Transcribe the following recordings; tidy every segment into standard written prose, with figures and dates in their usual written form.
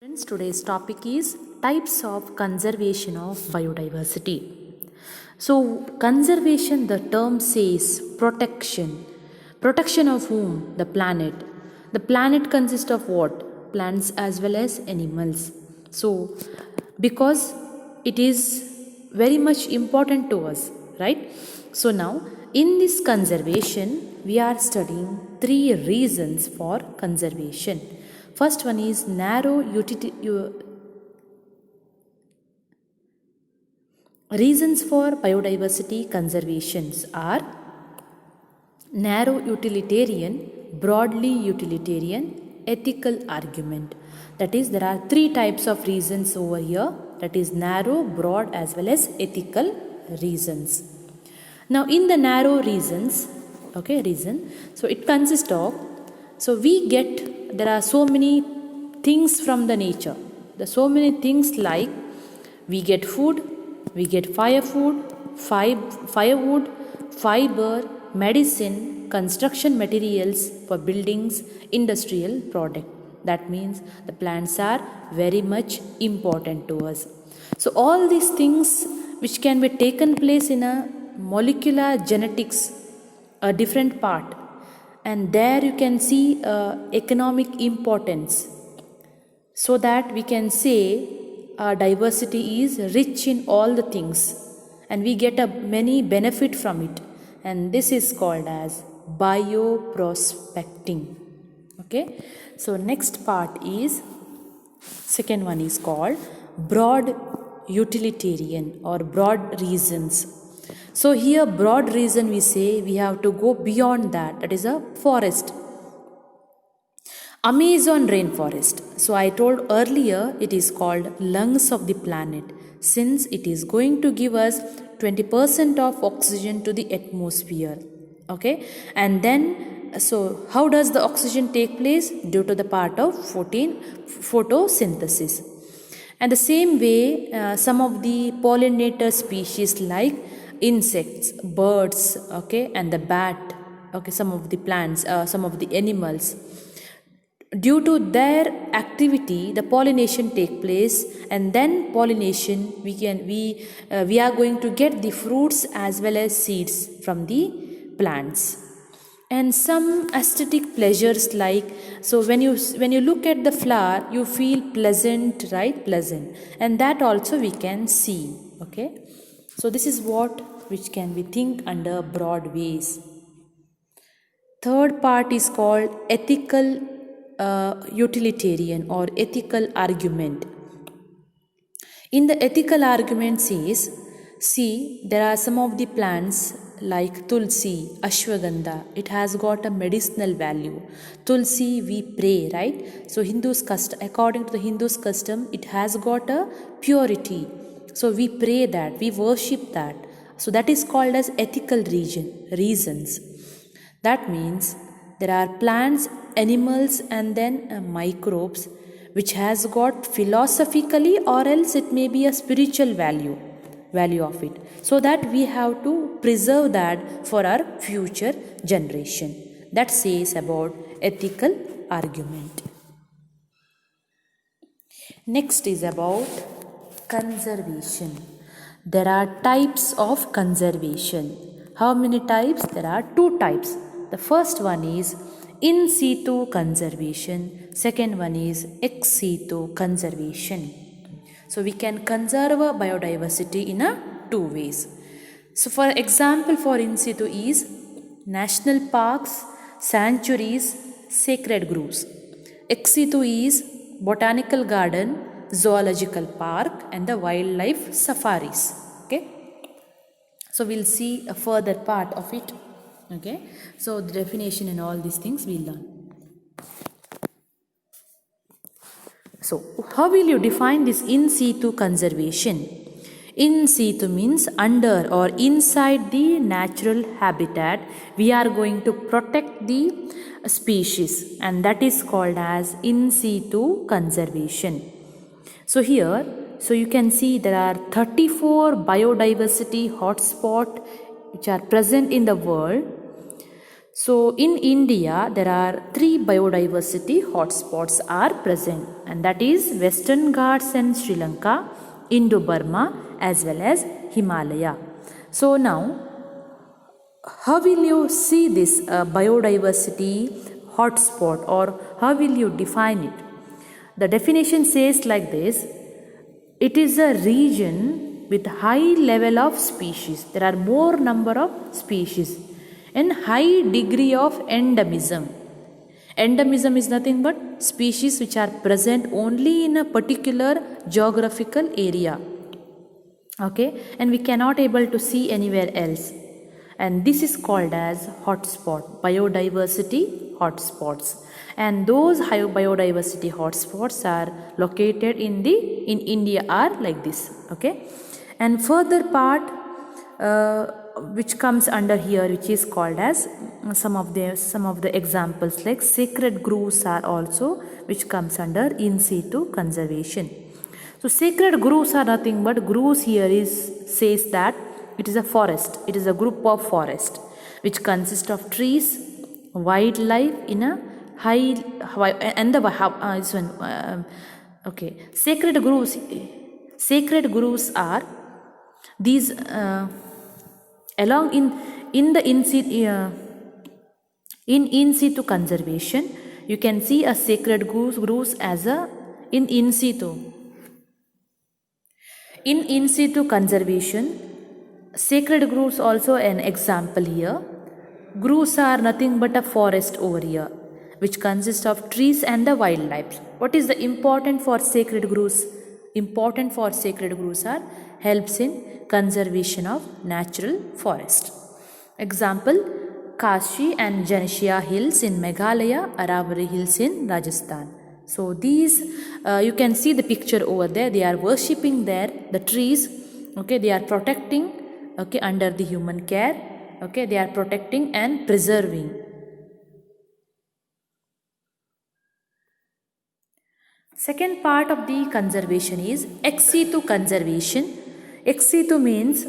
Friends, today's topic is types of conservation of biodiversity. So, conservation, the term says protection. Protection of whom? The planet. The planet consists of what? Plants as well as animals. So, because it is very much important to us, right? So, now in this conservation, we are studying three reasons for conservation. First one is narrow utility. Reasons for biodiversity conservations are narrow utilitarian, broadly utilitarian, ethical argument. That is, there are three types of reasons over here. That is narrow, broad, as well as ethical reasons. Now, in the narrow reasons, reason. So it consists of. So we get, there are so many things from the nature. There are so many things like we get food, we get firewood, fiber, medicine, construction materials for buildings, industrial product. That means the plants are very much important to us. So all these things which can be taken place in a molecular genetics, a different part, and there you can see economic importance, so that we can say diversity is rich in all the things and we get a many benefit from it, and this is called as bioprospecting. Okay, so next part is, second one is called broad utilitarian or broad reasons. So here broad reason, we say we have to go beyond that, that is a forest. Amazon rainforest. So I told earlier it is called lungs of the planet, since it is going to give us 20% of oxygen to the atmosphere. Okay, and then so how does the oxygen take place? Due to the part of photosynthesis. And the same way, some of the pollinator species like insects, birds, okay, and the bat, okay, some of the plants, some of the animals, due to their activity the pollination take place, and then pollination we are going to get the fruits as well as seeds from the plants. And some aesthetic pleasures, like, so when you look at the flower you feel pleasant, right? Pleasant, and that also we can see. Okay, so this is what which can we think under broad ways. Third part is called ethical utilitarian or ethical argument. In the ethical argument says, see, there are some of the plants like tulsi, ashwagandha, it has got a medicinal value. Tulsi we pray, right? So Hindus custom, according to the Hindus custom, it has got a purity. So we pray that, we worship that. So that is called as ethical reasons. That means there are plants, animals, and then microbes which has got philosophically, or else it may be a spiritual value of it, so that we have to preserve that for our future generation. That says about ethical argument. Next is about conservation. There are types of conservation. How many types? There are two types. The first one is in situ conservation. Second one is ex situ conservation. So we can conserve biodiversity in two ways. So for example, for in situ is national parks, sanctuaries, sacred groves. Ex situ is botanical garden, zoological park, and the wildlife safaris. Okay, so we'll see a further part of it. Okay, so the definition and all these things we'll learn. So how will you define this in situ conservation? In situ means under or inside the natural habitat we are going to protect the species, and that is called as in situ conservation. So here, so you can see there are 34 biodiversity hotspots which are present in the world. So in India, there are 3 biodiversity hotspots are present, and that is Western Ghats and Sri Lanka, Indo-Burma as well as Himalaya. So now, how will you see this biodiversity hotspot, or how will you define it? The definition says like this: it is a region with high level of species. There are more number of species and high degree of endemism. Endemism is nothing but species which are present only in a particular geographical area. Okay, and we cannot able to see anywhere else. And this is called as hotspot, biodiversity hotspots. And those high biodiversity hotspots are located in India are like this. Okay, and further part which comes under here, which is called as some of the examples like sacred groves are also, which comes under in situ conservation. So sacred groves are nothing but, groves here says that it is a forest, it is a group of forest which consists of trees, wildlife in a high and the this one okay, sacred groves are these along in the in situ conservation. You can see a sacred groves as a in situ conservation. Sacred groves also an example here. Groves are nothing but a forest over here which consists of trees and the wildlife. What is the important for sacred groves? Important for sacred groves are helps in conservation of natural forest. Example: Kashi and Janshia hills in Meghalaya, Aravalli hills in Rajasthan. So these you can see the picture over there. They are worshipping there the trees. Okay, they are protecting, okay, under the human care. Okay, they are protecting and preserving. Second part of the conservation is ex situ conservation. Ex situ means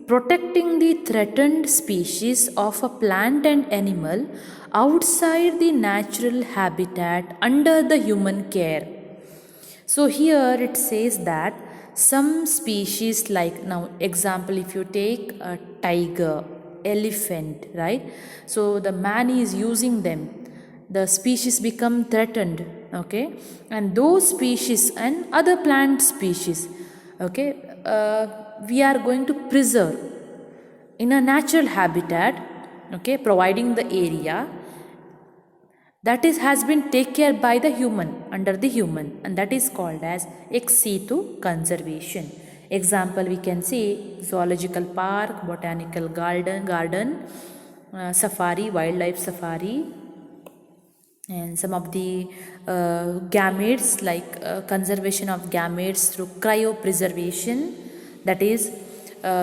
protecting the threatened species of a plant and animal outside the natural habitat under the human care. So here it says that some species, like now example, if you take a tiger, elephant, right? So the man is using them, the species become threatened. Okay, and those species and other plant species, okay, we are going to preserve in a natural habitat, okay, providing the area that is has been taken care by the human, under the human, and that is called as ex situ conservation. Example, we can see zoological park, botanical garden, safari, wildlife safari, and some of the gametes, like conservation of gametes through cryopreservation. That is,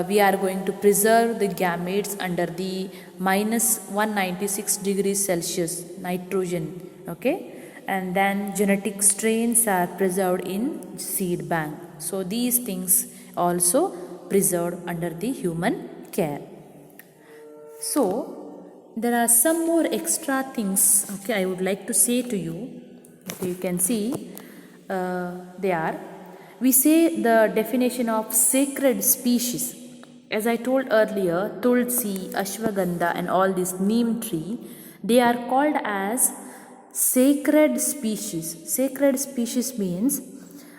we are going to preserve the gametes under the minus 196 degrees Celsius nitrogen. Okay, and then genetic strains are preserved in seed bank. So these things also preserved under the human care. So there are some more extra things, okay, I would like to say to you. Okay, you can see we say the definition of sacred species. As I told earlier, tulsi, ashwagandha and all this neem tree, they are called as sacred species. Sacred species means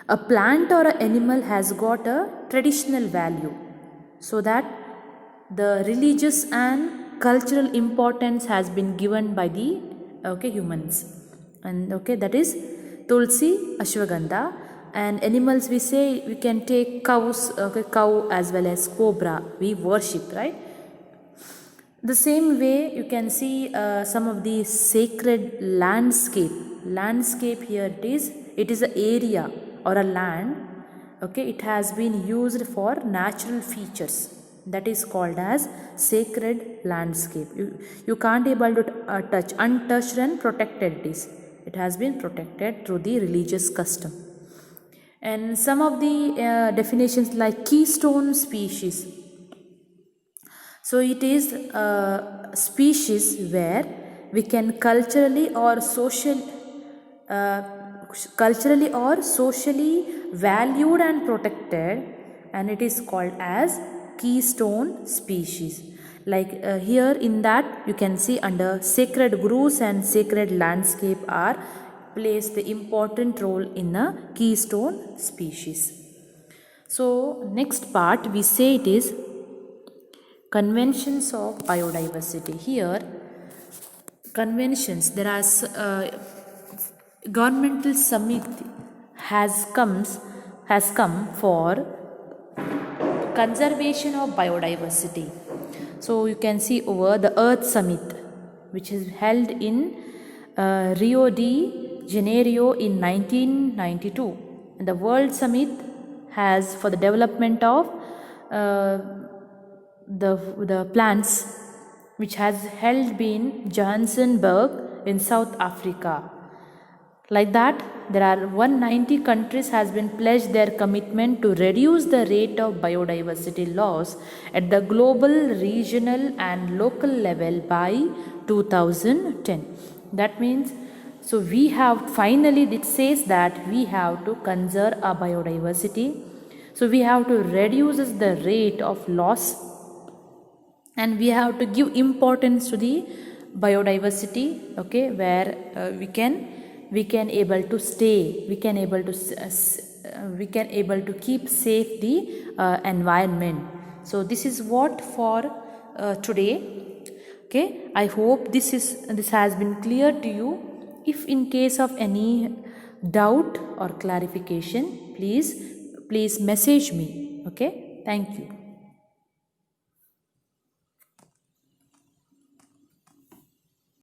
a plant or an animal has got a traditional value, so that the religious and cultural importance has been given by the humans. And okay, that is tulsi, ashwagandha. And animals, we say we can take cows, okay, cow as well as cobra, we worship, right? The same way you can see some of the sacred landscape here. It is an area or a land, okay, it has been used for natural features, that is called as sacred landscape. You can't able to touch, untouched and protected it has been protected through the religious custom. And some of the definitions like keystone species. So it is a species where we can culturally or socially valued and protected, and it is called as keystone species. Like here in that you can see under sacred groves and sacred landscape are plays the important role in a keystone species. So next part we say it is conventions of biodiversity. Here conventions, there are governmental summit has come for conservation of biodiversity. So you can see over the Earth Summit, which is held in Rio de Janeiro in 1992, and the World Summit has for the development of the plants, which has held in Johannesburg in South Africa. Like that, there are 190 countries has been pledged their commitment to reduce the rate of biodiversity loss at the global, regional and local level by 2010. That means, so we have finally, it says that we have to conserve our biodiversity. So we have to reduce the rate of loss, and we have to give importance to the biodiversity, okay, where we can able to stay, we can able to keep safe the environment. So this is what for today. Okay, I hope this has been clear to you. If in case of any doubt or clarification, please message me. Okay, thank you.